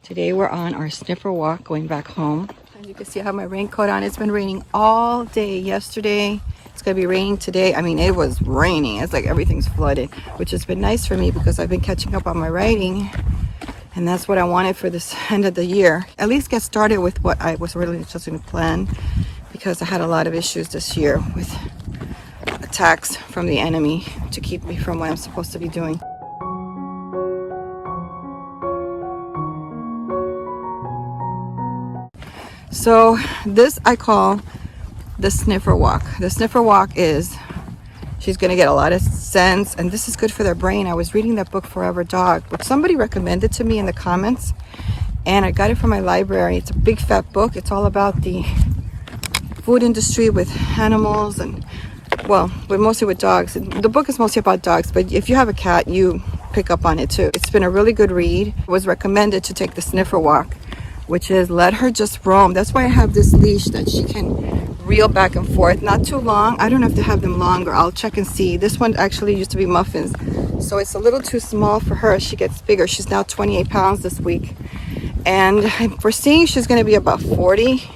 Today we're on our sniffer walk going back home. As you can see, I have my raincoat on. It's been raining all day yesterday. It's gonna be raining today. I mean, it was raining. It's like everything's flooded, which has been nice for me because I've been catching up on my writing. And that's what I wanted for this end of the year. At least get started with what I was really just going to plan, because I had a lot of issues this year with attacks from the enemy to keep me from what I'm supposed to be doing. So this I call the sniffer walk. The sniffer walk is, she's going to get a lot of sense, and this is good for their brain. I was reading that book, Forever Dog, which somebody recommended to me in the comments, and I got it from my library. It's a big fat book. It's all about the food industry with animals, and well, but mostly with dogs. The book is mostly about dogs, but if you have a cat, you pick up on it too. It's been a really good read. It was recommended to take the sniffer walk, which is let her just roam. That's why I have this leash that she can reel back and forth. Not too long. I don't have to have them longer. I'll check and see. This one actually used to be Muffins, so it's a little too small for her. She gets bigger. She's now 28 pounds this week, and I'm foreseeing she's going to be about 40.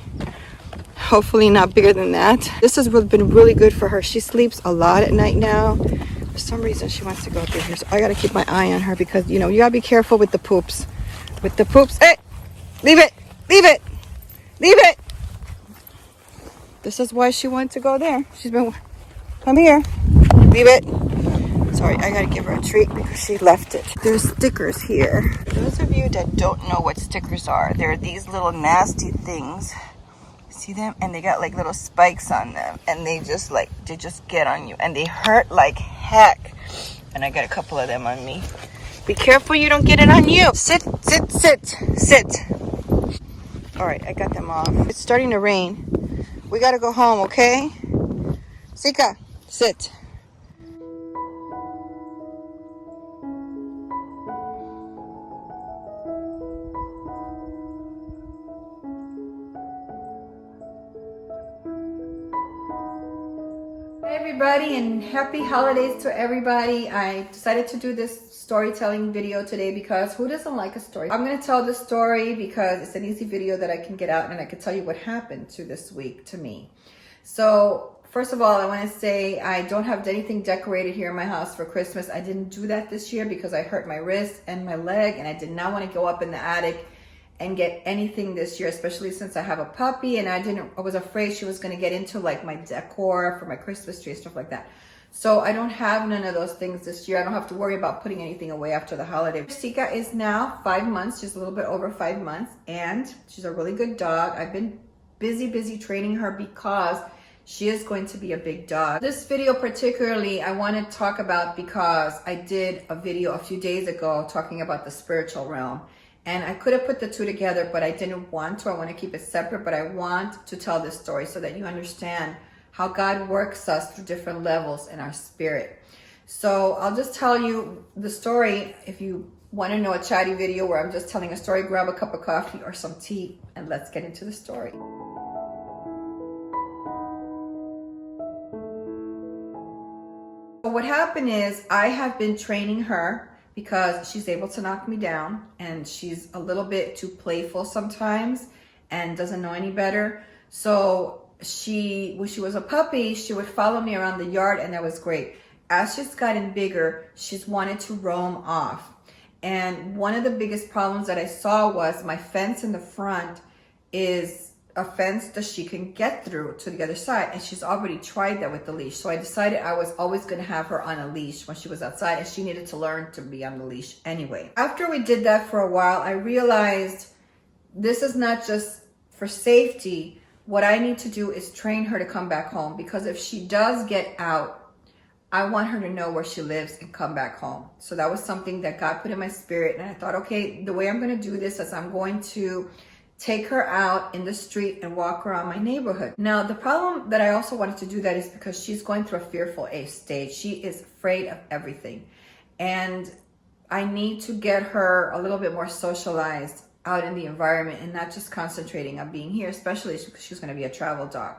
Hopefully not bigger than that. This has been really good for her. She sleeps a lot at night now. For some reason she wants to go through here, so I got to keep my eye on her, because you know, you got to be careful with the poops. Hey, leave it, leave it, leave it. This is why she wanted to go there. She's been, come here, leave it. Sorry, I gotta give her a treat because she left it. There's stickers here. For those of you that don't know what stickers are, they're these little nasty things. See them? And they got like little spikes on them, and they just get on you, and they hurt like heck. And I got a couple of them on me. Be careful you don't get it on you. Sit, sit, sit, sit. All right, I got them off. It's starting to rain. We gotta go home, okay? Sika, sit. Hey everybody, and happy holidays to everybody. I decided to do this storytelling video today because who doesn't like a story? I'm going to tell the story because it's an easy video that I can get out, and I can tell you what happened to this week to me. So first of all, I want to say I don't have anything decorated here in my house for Christmas. I didn't do that this year because I hurt my wrist and my leg, and I did not want to go up in the attic and get anything this year, especially since I have a puppy, and I was afraid she was going to get into like my decor for my Christmas tree and stuff like that. So I don't have none of those things this year. I don't have to worry about putting anything away after the holiday. Sika is now 5 months. She's a little bit over 5 months, and she's a really good dog. I've been busy training her because she is going to be a big dog. This video particularly I want to talk about because I did a video a few days ago talking about the spiritual realm. And I could have put the two together, but I didn't want to. I want to keep it separate, but I want to tell this story so that you understand how God works us through different levels in our spirit. So I'll just tell you the story. If you want to know a chatty video where I'm just telling a story, grab a cup of coffee or some tea, and let's get into the story. So what happened is I have been training her because she's able to knock me down, and she's a little bit too playful sometimes and doesn't know any better. So when she was a puppy, she would follow me around the yard, and that was great. As she's gotten bigger, she's wanted to roam off. And one of the biggest problems that I saw was my fence in the front is a fence that she can get through to the other side, and she's already tried that with the leash. So I decided I was always going to have her on a leash when she was outside, and she needed to learn to be on the leash anyway. After we did that for a while, I realized this is not just for safety. What I need to do is train her to come back home, because if she does get out, I want her to know where she lives and come back home. So that was something that God put in my spirit, and I thought, okay, the way I'm going to do this is I'm going to take her out in the street and walk around my neighborhood. Now, the problem that I also wanted to do that is because she's going through a fearful stage. She is afraid of everything. And I need to get her a little bit more socialized out in the environment and not just concentrating on being here, especially because she's going to be a travel dog.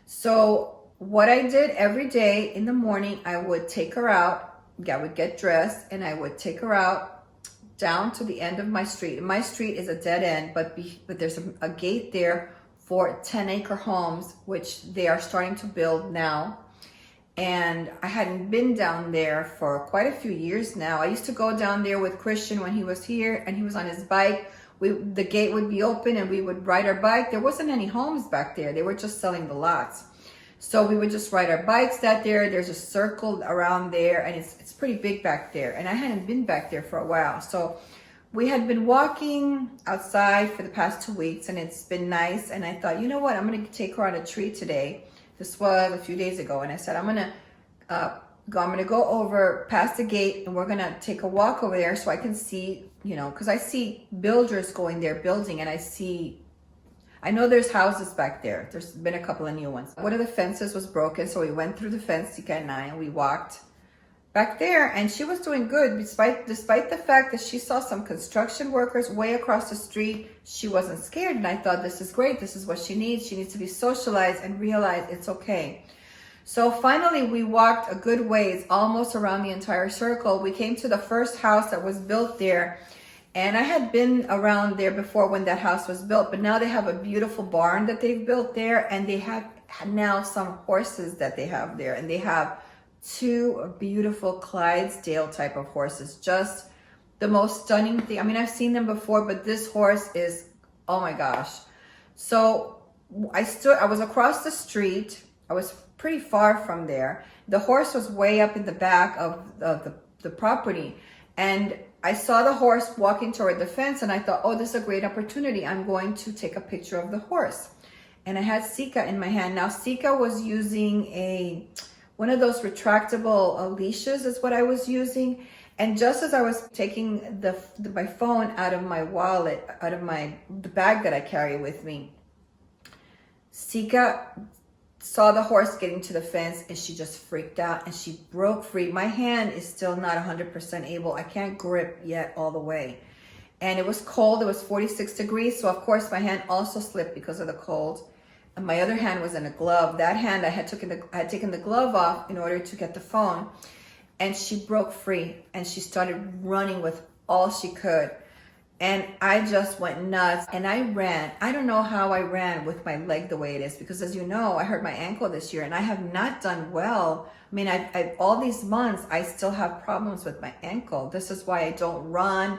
So what I did every day in the morning, I would take her out. I would get dressed and I would take her out down to the end of my street. My street is a dead end, but there's a gate there for 10-acre homes, which they are starting to build now. And I hadn't been down there for quite a few years now. I used to go down there with Christian when he was here and he was on his bike. The gate would be open and we would ride our bike. There wasn't any homes back there. They were just selling the lots. So we would just ride our bikes there's a circle around there, and it's pretty big back there. And I hadn't been back there for a while. So we had been walking outside for the past 2 weeks, and it's been nice. And I thought, you know what? I'm going to take her on a treat today. This was a few days ago. And I said, I'm going to go over past the gate, and we're going to take a walk over there so I can see, because I see builders going there building, and I know there's houses back there. There's been a couple of new ones. One of the fences was broken, so we went through the fence, Sika and I, and we walked back there, and she was doing good. Despite the fact that she saw some construction workers way across the street, she wasn't scared, and I thought, this is great. This is what she needs. She needs to be socialized and realize it's okay. So finally, we walked a good ways, almost around the entire circle. We came to the first house that was built there. And I had been around there before when that house was built, but now they have a beautiful barn that they've built there, and they have now some horses that they have there, and they have 2 beautiful Clydesdale type of horses. Just the most stunning thing. I mean, I've seen them before, but this horse is, oh my gosh. So I was across the street. I was pretty far from there. The horse was way up in the back of the property, and I saw the horse walking toward the fence, and I thought, oh, this is a great opportunity. I'm going to take a picture of the horse. And I had Sika in my hand. Now, Sika was using one of those retractable leashes is what I was using. And just as I was taking my phone out of my wallet, out of the bag that I carry with me, Sika saw the horse getting to the fence, and she just freaked out and she broke free. My hand is still not 100% able. I can't grip yet all the way. And it was cold. It was 46 degrees. So of course my hand also slipped because of the cold. And my other hand was in a glove. That hand I had taken the glove off in order to get the phone. And she broke free and she started running with all she could. And I just went nuts, and I ran. I don't know how I ran with my leg the way it is, because as you know, I hurt my ankle this year and I have not done well. I mean, I've all these months, I still have problems with my ankle. This is why I don't run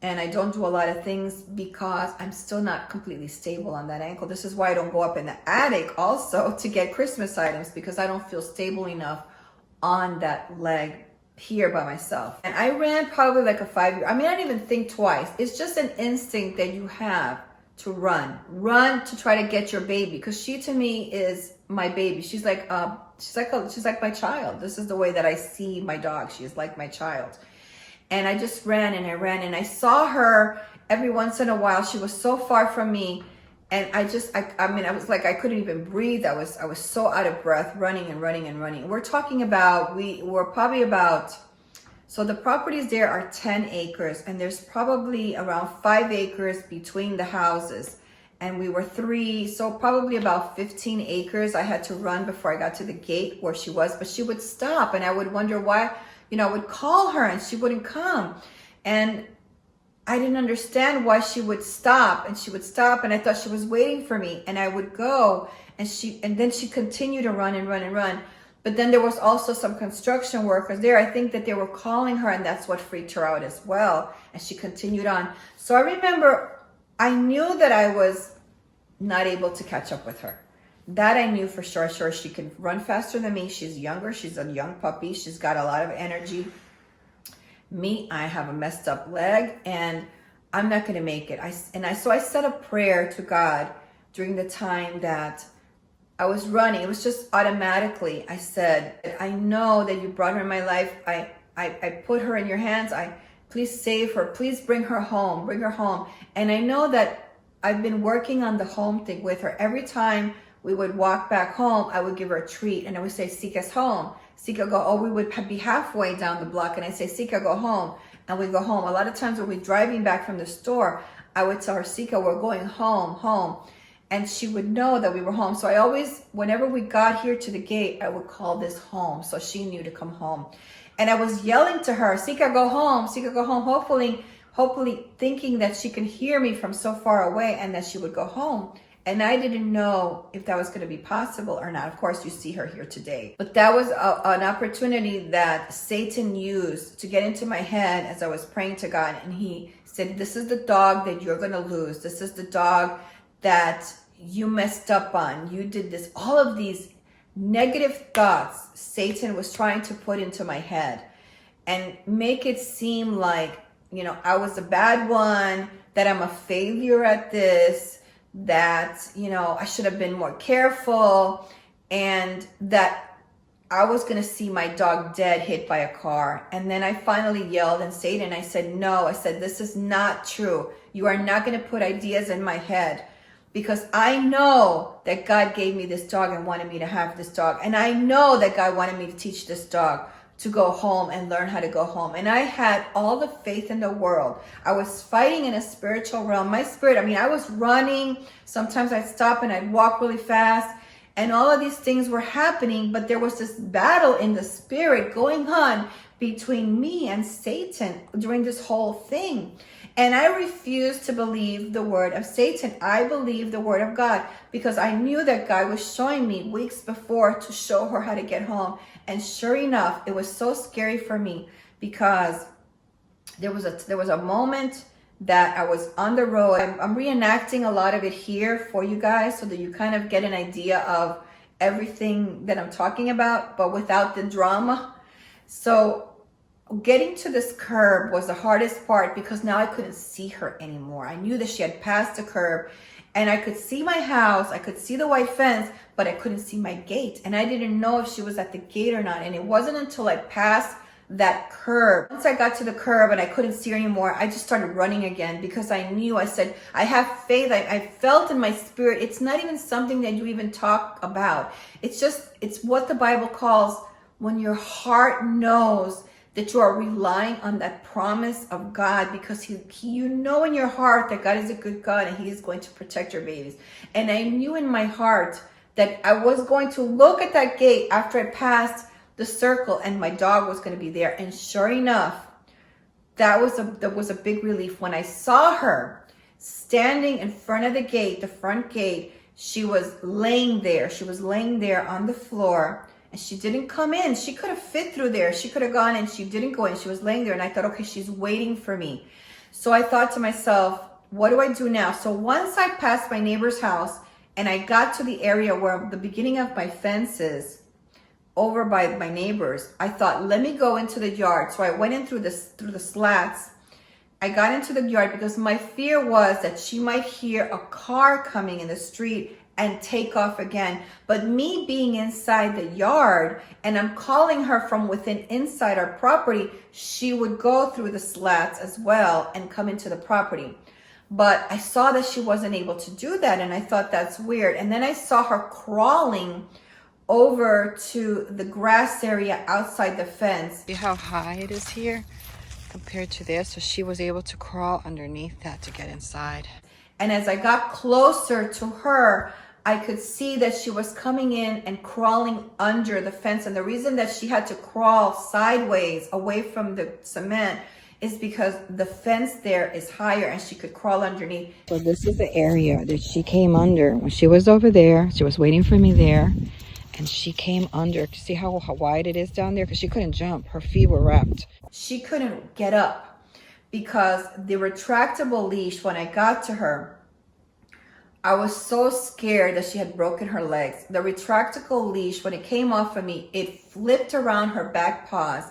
and I don't do a lot of things, because I'm still not completely stable on that ankle. This is why I don't go up in the attic also to get Christmas items, because I don't feel stable enough on that leg here by myself. And I ran probably like a 5-year. I mean, I didn't even think twice. It's just an instinct that you have to run to try to get your baby, because she to me is my baby. She's like my child. This is the way that I see my dog. She is like my child. And I just ran and I ran, and I saw her every once in a while. She was so far from me, and I was like, I couldn't even breathe. I was so out of breath, running and running and running. We're talking about, so the properties there are 10 acres, and there's probably around 5 acres between the houses. And we were 3, so probably about 15 acres. I had to run before I got to the gate where she was, but she would stop, and I would wonder why, I would call her and she wouldn't come. And I didn't understand why she would stop, and I thought she was waiting for me, and I would go, and then she continued to run and run and run. But then there was also some construction workers there. I think that they were calling her, and that's what freaked her out as well. And she continued on. So I remember I knew that I was not able to catch up with her. That I knew for sure. Sure, she can run faster than me. She's younger. She's a young puppy. She's got a lot of energy. Me, I have a messed up leg, and I'm not going to make it. So I said a prayer to God during the time that I was running. It was just automatically. I said, I know that you brought her in my life. I put her in your hands. Please save her. Please bring her home. Bring her home. And I know that I've been working on the home thing with her. Every time we would walk back home, I would give her a treat, and I would say, Sika's home. Sika go, we would be halfway down the block, and I say, Sika, go home. And we go home. A lot of times when we're driving back from the store, I would tell her, Sika, we're going home. And she would know that we were home. So I always, whenever we got here to the gate, I would call this home, so she knew to come home. And I was yelling to her, Sika, go home. Sika, go home. hopefully thinking that she can hear me from so far away and that she would go home. And I didn't know if that was going to be possible or not. Of course, you see her here today. But that was an opportunity that Satan used to get into my head as I was praying to God. And he said, this is the dog that you're going to lose. This is the dog that you messed up on. You did this. All of these negative thoughts Satan was trying to put into my head and make it seem like, you know, I was a bad one, that I'm a failure at this, that, you know, I should have been more careful, and that I was going to see my dog dead, hit by a car. And then I finally yelled and Satan, I said, no, I said, this is not true. You are not going to put ideas in my head, because I know that God gave me this dog and wanted me to have this dog. And I know that God wanted me to teach this dog to go home and learn how to go home. And I had all the faith in the world. I was fighting in a spiritual realm. My spirit, I mean, I was running. Sometimes I'd stop and I'd walk really fast. And all of these things were happening, but there was this battle in the spirit going on between me and Satan during this whole thing. And I refused to believe the word of Satan. I believed the word of God, because I knew that God was showing me weeks before to show her how to get home. And sure enough, it was so scary for me, because there was a moment that I was on the road. I'm reenacting a lot of it here for you guys so that you kind of get an idea of everything that I'm talking about, but without the drama. So getting to this curb was the hardest part, because now I couldn't see her anymore. I knew that she had passed the curb, and I could see my house, I could see the white fence, but I couldn't see my gate. And I didn't know if she was at the gate or not. And it wasn't until I passed that curb, once I got to the curb and I couldn't see her anymore, I just started running again, because I knew, I said, I have faith. I felt in my spirit. It's not even something that you even talk about. It's what the Bible calls when your heart knows that you are relying on that promise of God, because you know in your heart that God is a good God and he is going to protect your babies. And I knew in my heart that I was going to look at that gate after I passed the circle and my dog was going to be there. And sure enough, that was a big relief. When I saw her standing in front of the gate, the front gate, she was laying there. She was laying there on the floor. And she didn't come in. She could have fit through there. She could have gone, and she didn't go in. She was laying there, and I thought, okay, she's waiting for me. So I thought to myself, what do I do now? So once I passed my neighbor's house and I got to the area where the beginning of my fence is, over by my neighbors, I thought, let me go into the yard. So I went in through the slats. I got into the yard because my fear was that she might hear a car coming in the street and take off again. But me being inside the yard, and I'm calling her from within inside our property, she would go through the slats as well and come into the property. But I saw that she wasn't able to do that, and I thought that's weird. And then I saw her crawling over to the grass area outside the fence. See how high it is here compared to this? So she was able to crawl underneath that to get inside. And as I got closer to her, I could see that she was coming in and crawling under the fence. And the reason that she had to crawl sideways away from the cement is because the fence there is higher and she could crawl underneath. So this is the area that she came under. When she was over there, she was waiting for me there, and she came under. See how wide it is down there? Because she couldn't jump. Her feet were wrapped. She couldn't get up because the retractable leash, when I got to her, I was so scared that she had broken her legs. The retractable leash, when it came off of me, it flipped around her back paws,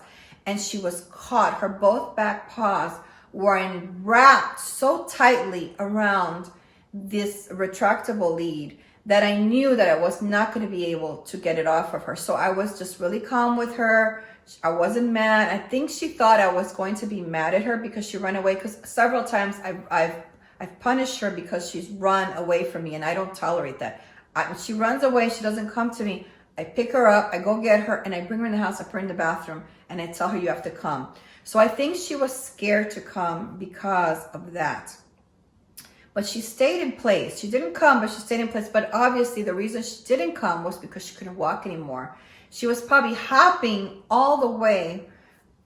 and she was caught. Her both back paws were wrapped so tightly around this retractable lead that I knew that I was not going to be able to get it off of her. So I was just really calm with her. I wasn't mad. I think she thought I was going to be mad at her because she ran away, because several times I've punished her because she's run away from me, and I don't tolerate that. When she runs away, she doesn't come to me. I pick her up, I go get her, and I bring her in the house, I put her in the bathroom, and I tell her, you have to come. So I think she was scared to come because of that. But she stayed in place. She didn't come, but she stayed in place. But obviously the reason she didn't come was because she couldn't walk anymore. She was probably hopping all the way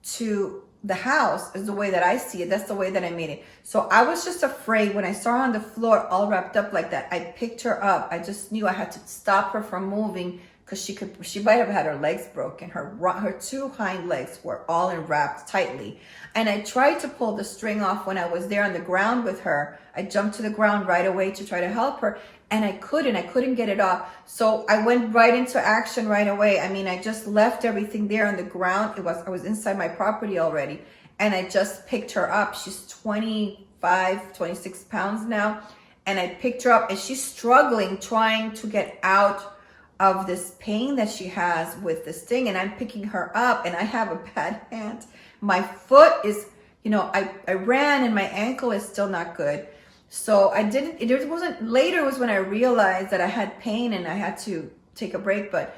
to the house is the way that I see it. That's the way that I made it. So I was just afraid when I saw her on the floor all wrapped up like that. I picked her up. I just knew I had to stop her from moving because she might have had her legs broken. Her two hind legs were all wrapped tightly. And I tried to pull the string off when I was there on the ground with her. I jumped to the ground right away to try to help her. And I couldn't get it off. So I went right into action right away. I mean, I just left everything there on the ground. I was inside my property already. And I just picked her up. She's 25, 26 pounds now. And I picked her up and she's struggling, trying to get out of this pain that she has with this thing. And I'm picking her up and I have a bad hand. My foot is, I ran and my ankle is still not good. So it wasn't, later was when I realized that I had pain and I had to take a break. But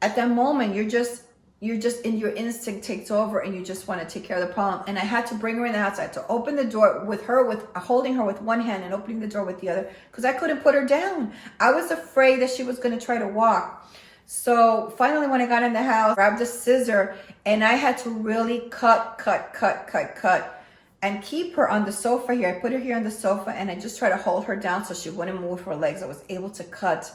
at that moment, you're just in your instinct takes over and you just want to take care of the problem. And I had to bring her in the house. I had to open the door with holding her with one hand and opening the door with the other because I couldn't put her down. I was afraid that she was going to try to walk. So finally, when I got in the house, I grabbed a scissor and I had to really cut and keep her on the sofa here. I put her here on the sofa and I just tried to hold her down so she wouldn't move her legs. I was able to cut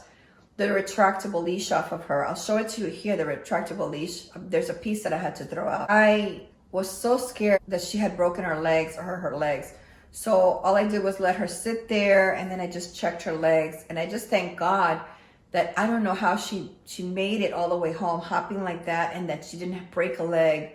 the retractable leash off of her. I'll show it to you here, the retractable leash. There's a piece that I had to throw out. I was so scared that she had broken her legs or her legs. So all I did was let her sit there and then I just checked her legs. And I just thank God that I don't know how she made it all the way home hopping like that and that she didn't break a leg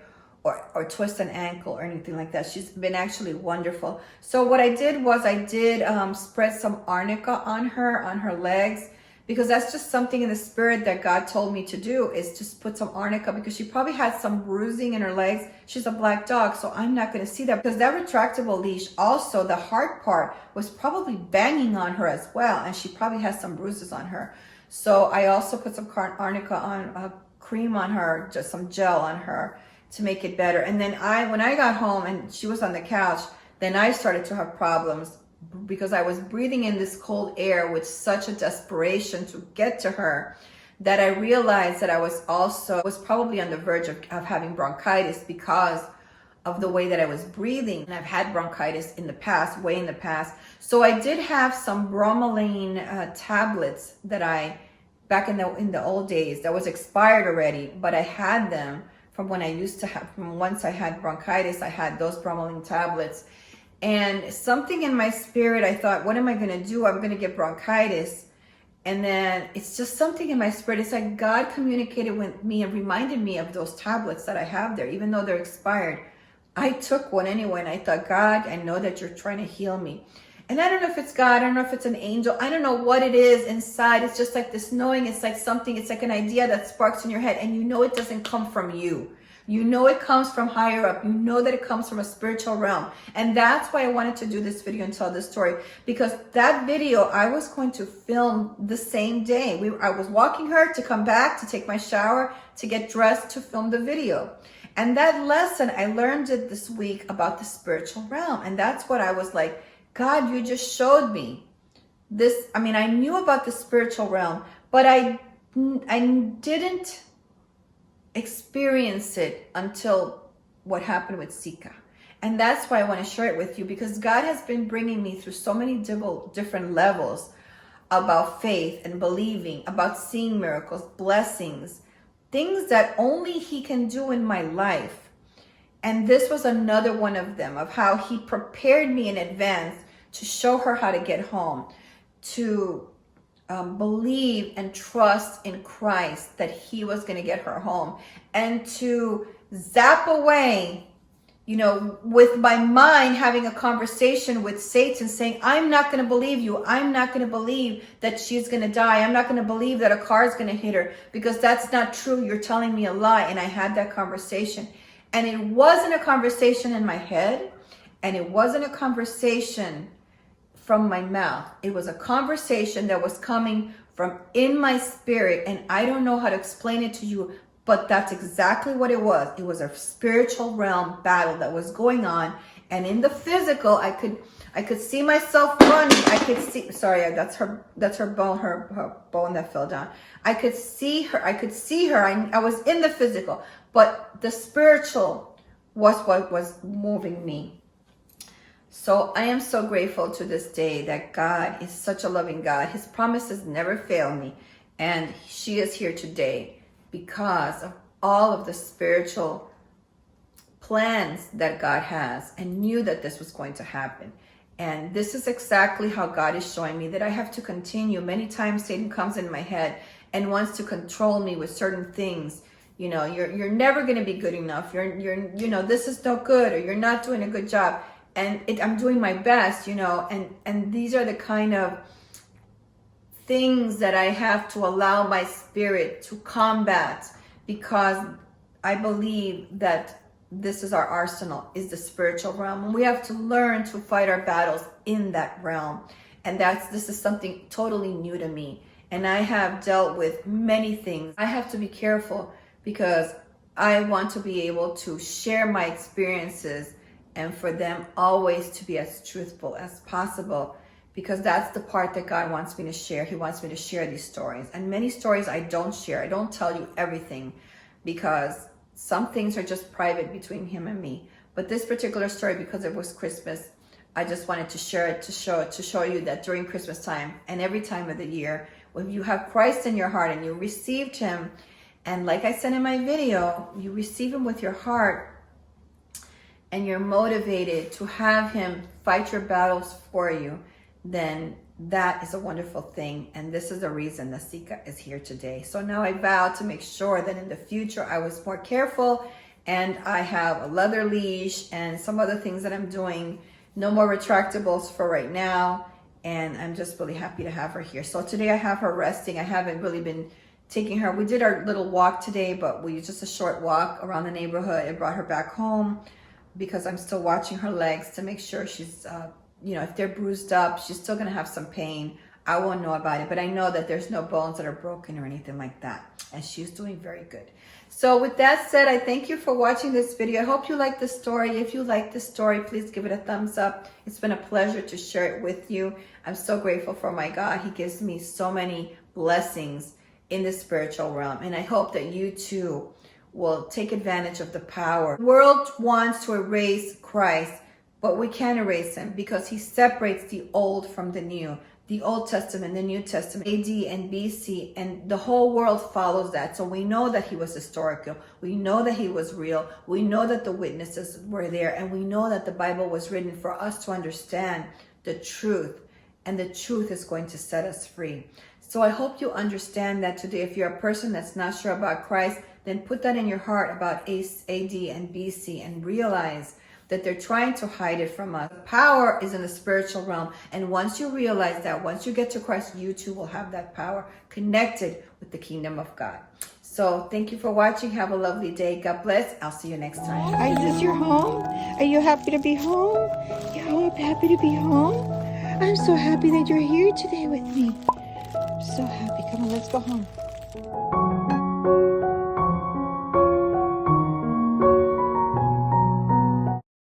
or twist an ankle or anything like that. She's been actually wonderful. So what I did was I did spread some arnica on her legs because that's just something in the spirit that God told me to do is just put some arnica because she probably had some bruising in her legs. She's a black dog, so I'm not going to see that because that retractable leash, also the hard part was probably banging on her as well. And she probably has some bruises on her. So I also put some arnica on, cream on her, just some gel on her to make it better. And then when I got home and she was on the couch, then I started to have problems because I was breathing in this cold air with such a desperation to get to her that I realized that I was probably on the verge of having bronchitis because of the way that I was breathing. And I've had bronchitis in the past, way in the past. So I did have some bromelain tablets that back in the old days, that was expired already, but I had them from when I used to have, from once I had bronchitis, I had those bromelain tablets. And something in my spirit, I thought, what am I going to do? I'm going to get bronchitis. And then it's just something in my spirit. It's like God communicated with me and reminded me of those tablets that I have there, even though they're expired. I took one anyway, and I thought, God, I know that you're trying to heal me. And I don't know if it's God, I don't know if it's an angel, I don't know what it is inside. It's just like this knowing, it's like something, it's like an idea that sparks in your head, and you know it doesn't come from you. You know it comes from higher up. You know that it comes from a spiritual realm. And that's why I wanted to do this video and tell this story, because that video I was going to film the same day. I was walking her to come back, to take my shower, to get dressed, to film the video. And that lesson, I learned it this week about the spiritual realm. And that's what I was like, God, you just showed me this. I mean, I knew about the spiritual realm, but I didn't experience it until what happened with Sika. And that's why I want to share it with you, because God has been bringing me through so many different levels about faith and believing, about seeing miracles, blessings, things that only He can do in my life. And this was another one of them, of how He prepared me in advance to show her how to get home, to believe and trust in Christ that He was going to get her home, and to zap away, with my mind having a conversation with Satan saying, I'm not going to believe you. I'm not going to believe that she's going to die. I'm not going to believe that a car is going to hit her, because that's not true. You're telling me a lie. And I had that conversation, and it wasn't a conversation in my head, and it wasn't a conversation from my mouth. It was a conversation that was coming from in my spirit, and I don't know how to explain it to you, but that's exactly what it was. It was a spiritual realm battle that was going on, and in the physical, I could see myself running. I could see, sorry, that's her bone, her bone that fell down. I could see her. I was in the physical, but the spiritual was what was moving me. So I am so grateful to this day that God is such a loving God. His promises never fail me. And she is here today because of all of the spiritual plans that God has, and knew that this was going to happen. And this is exactly how God is showing me that I have to continue. Many times Satan comes in my head and wants to control me with certain things. You know, you're never going to be good enough. You're this is no good, or you're not doing a good job. And I'm doing my best, and these are the kind of things that I have to allow my spirit to combat, because I believe that this is our arsenal, is the spiritual realm. And we have to learn to fight our battles in that realm. And this is something totally new to me. And I have dealt with many things. I have to be careful because I want to be able to share my experiences, and for them always to be as truthful as possible, because that's the part that God wants me to share. He wants me to share these stories. And many stories I don't share. I don't tell you everything, because some things are just private between him and me. But this particular story, because it was Christmas, I just wanted to share it to show you that during Christmas time and every time of the year, when you have Christ in your heart and you received him, and like I said in my video, you receive him with your heart and you're motivated to have him fight your battles for you, then that is a wonderful thing. And this is the reason that Sika is here today. So now I vow to make sure that in the future I was more careful, and I have a leather leash and some other things that I'm doing. No more retractables for right now. And I'm just really happy to have her here. So today I have her resting. I haven't really been taking her. We did our little walk today, but we just a short walk around the neighborhood. I brought her back home because I'm still watching her legs to make sure she's, if they're bruised up, she's still gonna have some pain. I won't know about it, but I know that there's no bones that are broken or anything like that. And she's doing very good. So with that said, I thank you for watching this video. I hope you like the story. If you like the story, please give it a thumbs up. It's been a pleasure to share it with you. I'm so grateful for my God. He gives me so many blessings in the spiritual realm. And I hope that you too will take advantage of the power. The world wants to erase Christ, but we can't erase him because he separates the old from the new. The Old Testament, the New Testament, AD and BC, and the whole world follows that. So we know that he was historical. We know that he was real. We know that the witnesses were there, and we know that the Bible was written for us to understand the truth, and the truth is going to set us free. So I hope you understand that today. If you're a person that's not sure about Christ, then put that in your heart about AD and BC and realize that they're trying to hide it from us. Power is in the spiritual realm. And once you realize that, once you get to Christ, you too will have that power connected with the kingdom of God. So thank you for watching. Have a lovely day. God bless. I'll see you next time. Is this your home? Are you happy to be home? You're happy to be home? I'm so happy that you're here today with me. I'm so happy. Come on, let's go home.